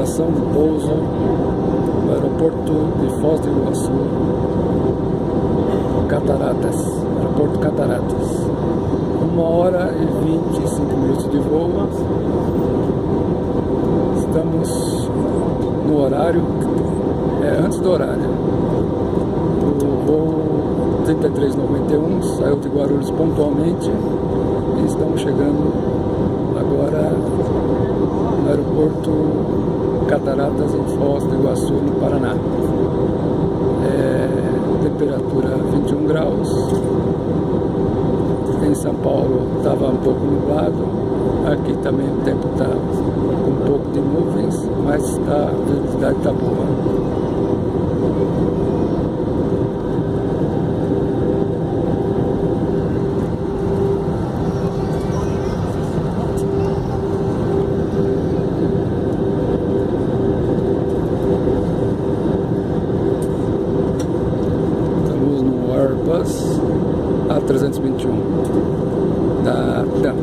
confirmação de pouso no aeroporto de Foz do Iguaçu, Cataratas, aeroporto Cataratas. 1h25 de voo. Estamos no horário, antes do horário. O voo 3391 saiu de Guarulhos pontualmente e estamos chegando agora no aeroporto Cataratas, em Foz do Iguaçu, no Paraná. Temperatura 21 graus. Em São Paulo estava um pouco nublado. Aqui também o tempo está com um pouco de nuvens, mas a visibilidade está boa. Airbus A321 da TAM.